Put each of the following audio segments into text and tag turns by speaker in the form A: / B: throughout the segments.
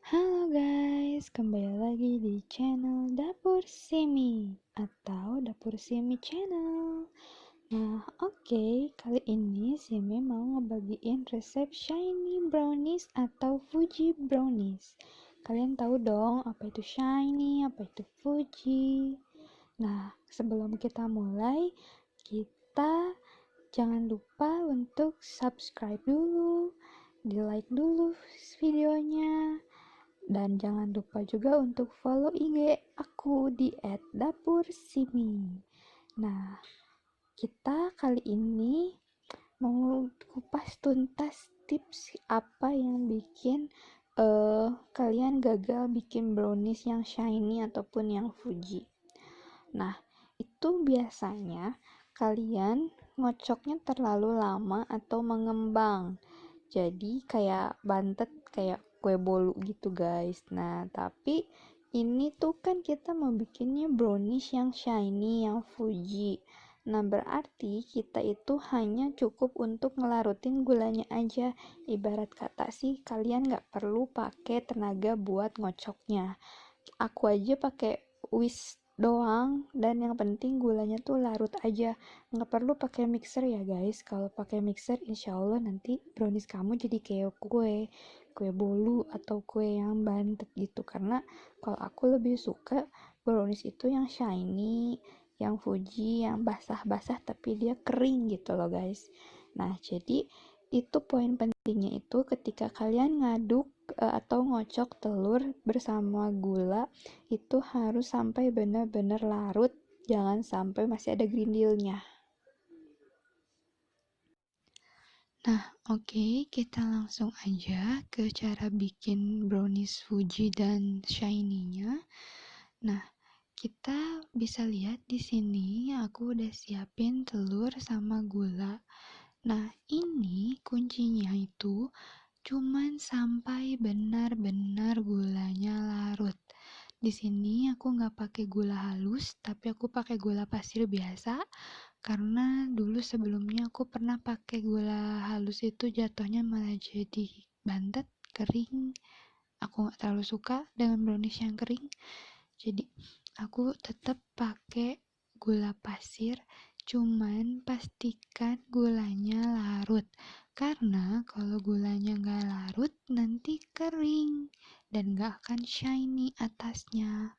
A: Halo guys, kembali lagi di channel Dapur Simi atau Dapur Simi Channel. Nah, oke, kali ini Simi mau ngebagiin resep shiny brownies atau Fuji brownies. Kalian tahu dong apa itu shiny, apa itu Fuji. Nah, sebelum kita mulai, kita jangan lupa untuk subscribe dulu, di like dulu videonya, dan jangan lupa juga untuk follow IG aku di @dapursimi. Nah, kita kali ini mau kupas tuntas tips apa yang bikin kalian gagal bikin brownies yang shiny ataupun yang Fuji. Nah, itu biasanya kalian ngocoknya terlalu lama atau mengembang. Jadi kayak bantet, kayak kue bolu gitu guys. Nah, tapi ini tuh kan kita mau bikinnya brownies yang shiny, yang Fuji. Nah, berarti kita itu hanya cukup untuk ngelarutin gulanya aja. Ibarat kata sih, kalian nggak perlu pakai tenaga buat ngocoknya. Aku aja pakai whisk doang, dan yang penting gulanya tuh larut aja, nggak perlu pakai mixer ya guys. Kalau pakai mixer insya Allah nanti brownies kamu jadi kayak kue bolu atau kue yang bantet gitu. Karena kalau aku lebih suka brownies itu yang shiny, yang Fuji, yang basah-basah tapi dia kering gitu loh guys. Nah, jadi itu poin pentingnya itu ketika kalian ngaduk atau ngocok telur bersama gula, itu harus sampai benar-benar larut, jangan sampai masih ada grindilnya. Nah, oke, kita langsung aja ke cara bikin brownies Fuji dan shiny-nya. Nah, kita bisa lihat di sini aku udah siapin telur sama gula. Nah, ini kuncinya itu cuman sampai benar-benar gulanya larut. Di sini aku nggak pakai gula halus, tapi aku pakai gula pasir biasa. Karena dulu sebelumnya aku pernah pakai gula halus, itu jatuhnya malah jadi bantet, kering. Aku nggak terlalu suka dengan brownies yang kering. Jadi aku tetap pakai gula pasir, cuman pastikan gulanya larut. Karena kalau gulanya nggak larut nanti kering dan nggak akan shiny atasnya.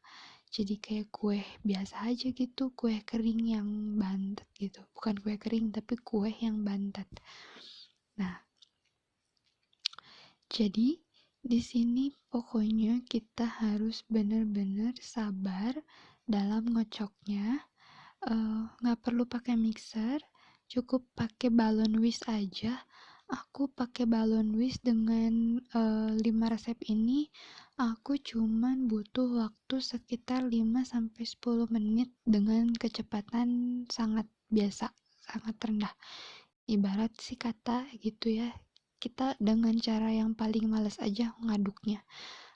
A: Jadi kayak kue biasa aja gitu, kue kering yang bantet gitu. Bukan kue kering tapi kue yang bantet. Nah, jadi di sini pokoknya kita harus benar-benar sabar dalam ngocoknya. Nggak perlu pakai mixer, cukup pakai balon whisk aja. Aku pakai balon whisk dengan 5 resep ini. Aku cuman butuh waktu sekitar 5-10 menit dengan kecepatan sangat biasa, sangat rendah. Ibarat sih kata gitu ya, kita dengan cara yang paling males aja ngaduknya.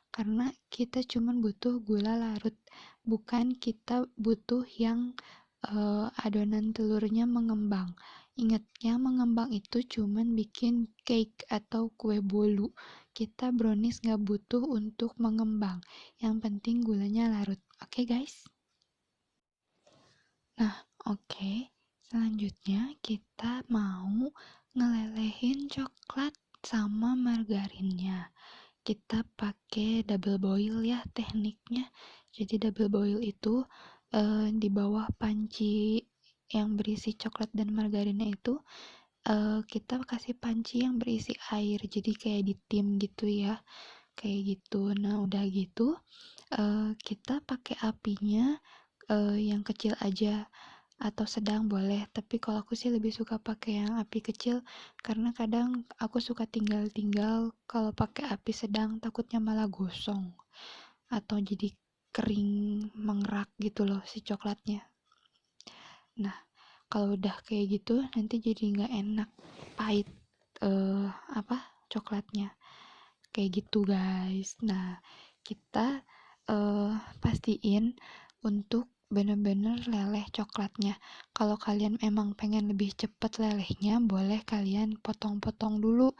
A: Karena kita cuman butuh gula larut, bukan kita butuh yang adonan telurnya mengembang. Ingat, yang mengembang itu cuman bikin cake atau kue bolu. Kita brownies nggak butuh untuk mengembang. Yang penting gulanya larut. Oke guys? Nah, oke. Selanjutnya kita mau ngelelehin coklat sama margarinnya. Kita pakai double boil ya tekniknya. Jadi double boil itu di bawah panci yang berisi coklat dan margarinnya itu kita kasih panci yang berisi air, jadi kayak di tim gitu ya, kayak gitu. Nah, udah gitu kita pakai apinya yang kecil aja atau sedang boleh, tapi kalau aku sih lebih suka pakai yang api kecil karena kadang aku suka tinggal-tinggal kalau pakai api sedang, takutnya malah gosong atau jadi kering mengerak gitu loh si coklatnya. Nah, kalau udah kayak gitu nanti jadi nggak enak, pahit apa coklatnya kayak gitu guys. Nah, kita pastiin untuk bener-bener leleh coklatnya. Kalau kalian emang pengen lebih cepet lelehnya, boleh kalian potong-potong dulu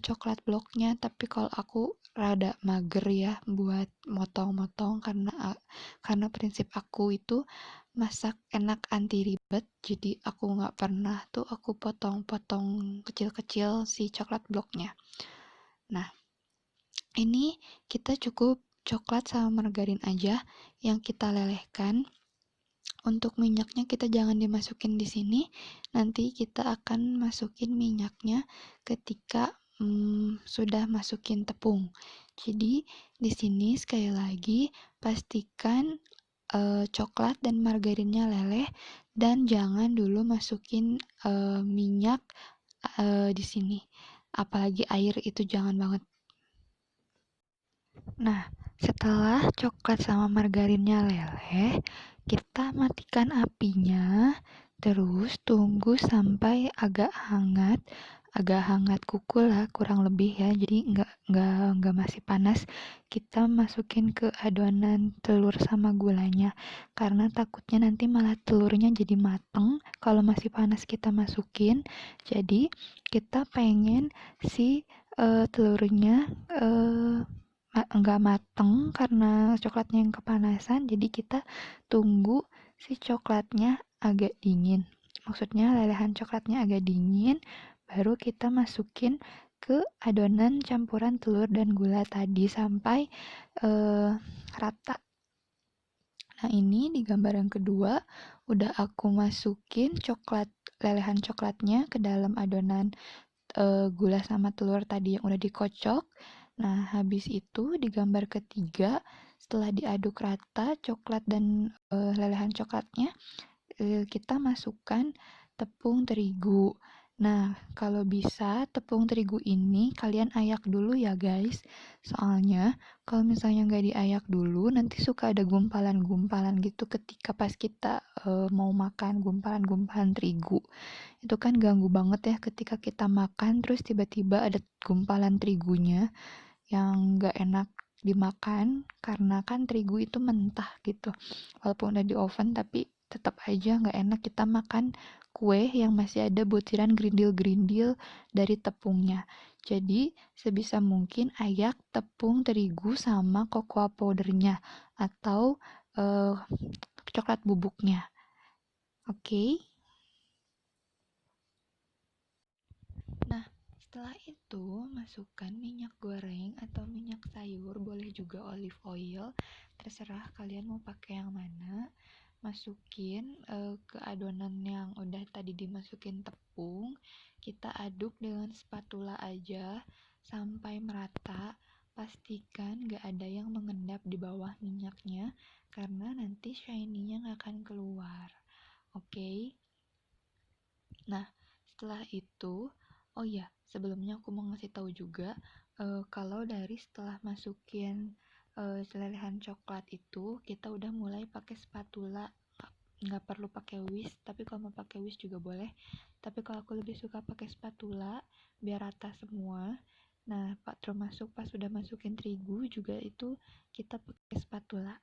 A: coklat bloknya, tapi kalau aku rada mager ya buat motong-motong karena prinsip aku itu masak enak anti ribet, jadi aku nggak pernah tuh aku potong-potong kecil-kecil si coklat bloknya. Nah, ini kita cukup coklat sama margarin aja yang kita lelehkan. Untuk minyaknya kita jangan dimasukin di sini. Nanti kita akan masukin minyaknya ketika sudah masukin tepung. Jadi di sini sekali lagi pastikan coklat dan margarinnya leleh dan jangan dulu masukin minyak di sini. Apalagi air itu jangan banget. Nah, setelah coklat sama margarinnya leleh, kita matikan apinya, terus tunggu sampai agak hangat kuku lah kurang lebih ya. Jadi nggak masih panas. Kita masukin ke adonan telur sama gulanya, karena takutnya nanti malah telurnya jadi mateng kalau masih panas kita masukin. Jadi kita pengen si telurnya nggak mateng karena coklatnya yang kepanasan, jadi kita tunggu si coklatnya agak dingin, maksudnya lelehan coklatnya agak dingin, baru kita masukin ke adonan campuran telur dan gula tadi sampai rata. Nah, ini di gambar yang kedua udah aku masukin lelehan coklatnya ke dalam adonan gula sama telur tadi yang udah dikocok. Nah, habis itu di gambar ketiga, setelah diaduk rata coklat dan lelehan coklatnya, kita masukkan tepung terigu. Nah, kalau bisa tepung terigu ini kalian ayak dulu ya guys. Soalnya kalau misalnya nggak diayak dulu, nanti suka ada gumpalan-gumpalan gitu ketika pas kita mau makan gumpalan-gumpalan terigu. Itu kan ganggu banget ya ketika kita makan terus tiba-tiba ada gumpalan terigunya yang nggak enak dimakan karena kan terigu itu mentah gitu. Walaupun udah di oven tapi tetap aja nggak enak kita makan kue yang masih ada butiran gerindil-gerindil dari tepungnya. Jadi sebisa mungkin ayak tepung terigu sama cocoa powdernya atau coklat bubuknya. Oke. Nah, setelah itu masukkan minyak goreng atau minyak sayur, boleh juga olive oil, terserah kalian mau pakai yang mana. Masukin ke adonan yang udah tadi dimasukin tepung, kita aduk dengan spatula aja sampai merata. Pastikan gak ada yang mengendap di bawah minyaknya karena nanti shiny-nya gak akan keluar. Oke. Nah, setelah itu, oh ya, sebelumnya aku mau ngasih tahu juga kalau dari setelah masukin lelehan coklat itu, kita udah mulai pakai spatula, nggak perlu pakai whisk, tapi kalau mau pakai whisk juga boleh. Tapi kalau aku lebih suka pakai spatula biar rata semua. Nah, Pak, termasuk pas udah masukin terigu juga itu kita pakai spatula.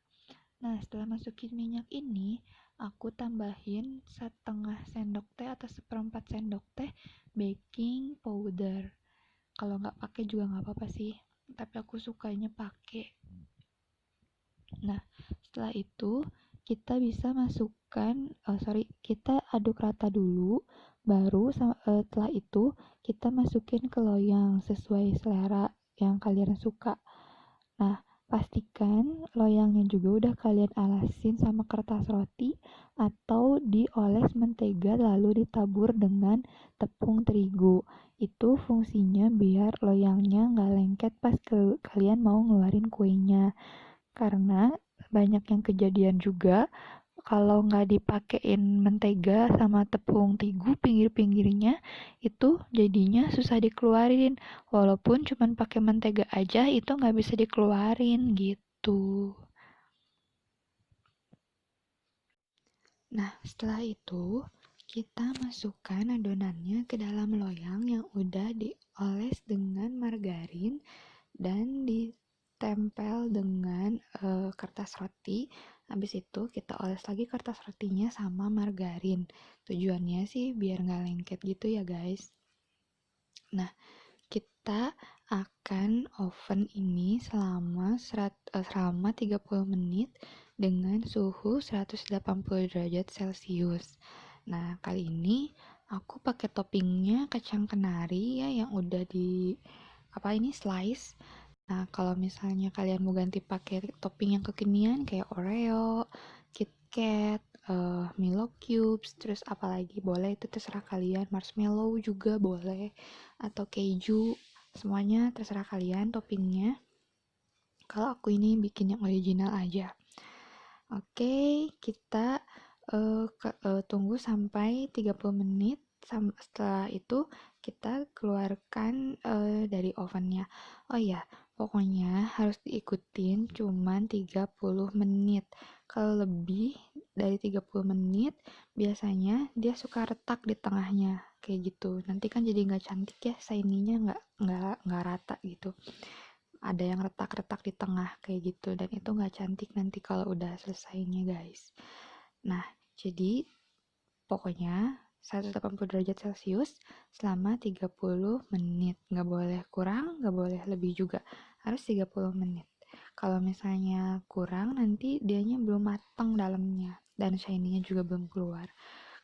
A: Nah, setelah masukin minyak ini, aku tambahin setengah sendok teh atau seperempat sendok teh baking powder. Kalau nggak pakai juga nggak apa-apa sih, tapi aku sukanya pakai. Nah, setelah itu kita bisa masukkan, kita aduk rata dulu, baru setelah itu kita masukin ke loyang sesuai selera yang kalian suka. Nah, pastikan loyangnya juga udah kalian alasin sama kertas roti atau dioles mentega lalu ditabur dengan tepung terigu. Itu fungsinya biar loyangnya nggak lengket pas kalian mau ngeluarin kuenya. Karena banyak yang kejadian juga kalau nggak dipakein mentega sama tepung terigu pinggir-pinggirnya itu jadinya susah dikeluarin, walaupun cuman pakai mentega aja itu nggak bisa dikeluarin gitu. Nah, setelah itu kita masukkan adonannya ke dalam loyang yang udah dioles dengan margarin dan ditempel dengan kertas roti. Habis itu kita oles lagi kertas rotinya sama margarin. Tujuannya sih biar nggak lengket gitu ya guys. Nah, kita akan oven ini selama 30 menit dengan suhu 180 derajat Celcius. Nah, kali ini aku pakai toppingnya kacang kenari ya yang udah di slice. Nah, kalau misalnya kalian mau ganti pakai topping yang kekinian kayak Oreo, KitKat, Milo Cubes, terus apalagi boleh, itu terserah kalian. Marshmallow juga boleh, atau keju, semuanya terserah kalian toppingnya. Kalau aku ini bikin yang original aja. Oke, kita tunggu sampai 30 menit. Setelah itu kita keluarkan dari ovennya. Oh iya, pokoknya harus diikutin cuman 30 menit. Kalau lebih dari 30 menit, biasanya dia suka retak di tengahnya. Kayak gitu. Nanti kan jadi nggak cantik ya, shiny-nya nggak rata gitu. Ada yang retak-retak di tengah kayak gitu, dan itu nggak cantik nanti kalau udah selesainya guys. Nah, jadi pokoknya 180 derajat Celcius selama 30 menit. Nggak boleh kurang, nggak boleh lebih juga. Harus 30 menit. Kalau misalnya kurang, nanti dianya belum matang dalamnya. Dan shiny-nya juga belum keluar.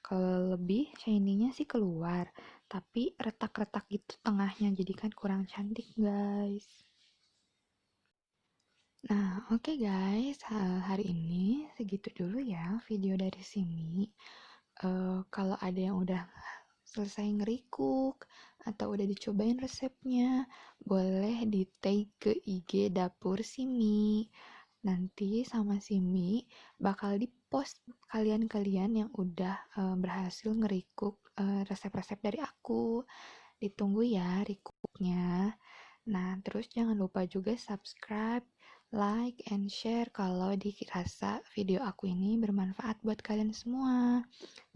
A: Kalau lebih, shiny-nya sih keluar. Tapi retak-retak gitu tengahnya. Jadi kan kurang cantik guys. Nah, oke guys, hari ini segitu dulu ya video dari sini. Kalau ada yang udah selesai ngerikuk atau udah dicobain resepnya, boleh di-tag ke IG Dapur Simi. Nanti sama Simi bakal di-post kalian-kalian yang udah berhasil ngerikuk resep-resep dari aku. Ditunggu ya rikuknya. Nah, terus jangan lupa juga subscribe, like, and share kalau dirasa video aku ini bermanfaat buat kalian semua.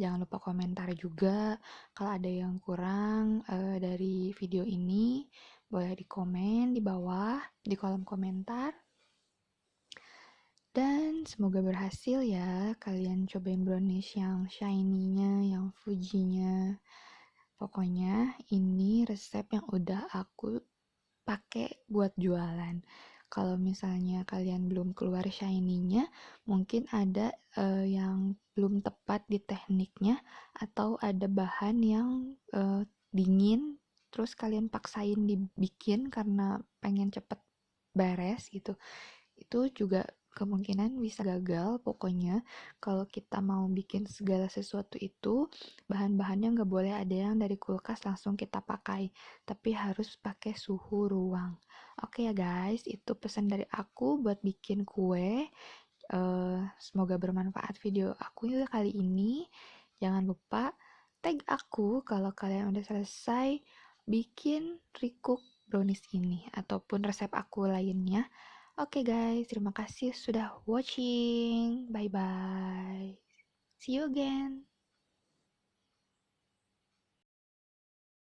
A: Jangan lupa komentar juga kalau ada yang kurang dari video ini. Boleh dikomen di bawah, di kolom komentar. Dan semoga berhasil ya kalian cobain brownies yang shiny-nya, yang Fuji-nya. Pokoknya ini resep yang udah aku pakai buat jualan. Kalau misalnya kalian belum keluar shiny-nya, mungkin ada yang belum tepat di tekniknya, atau ada bahan yang dingin, terus kalian paksain dibikin karena pengen cepet beres gitu. Itu juga kemungkinan bisa gagal. Pokoknya kalau kita mau bikin segala sesuatu itu, bahan-bahannya nggak boleh ada yang dari kulkas langsung kita pakai, tapi harus pakai suhu ruang. Oke ya guys, itu pesan dari aku buat bikin kue. Semoga bermanfaat video aku juga kali ini. Jangan lupa tag aku kalau kalian udah selesai bikin recook brownies ini ataupun resep aku lainnya. Oke guys, terima kasih sudah watching. Bye bye. See you again.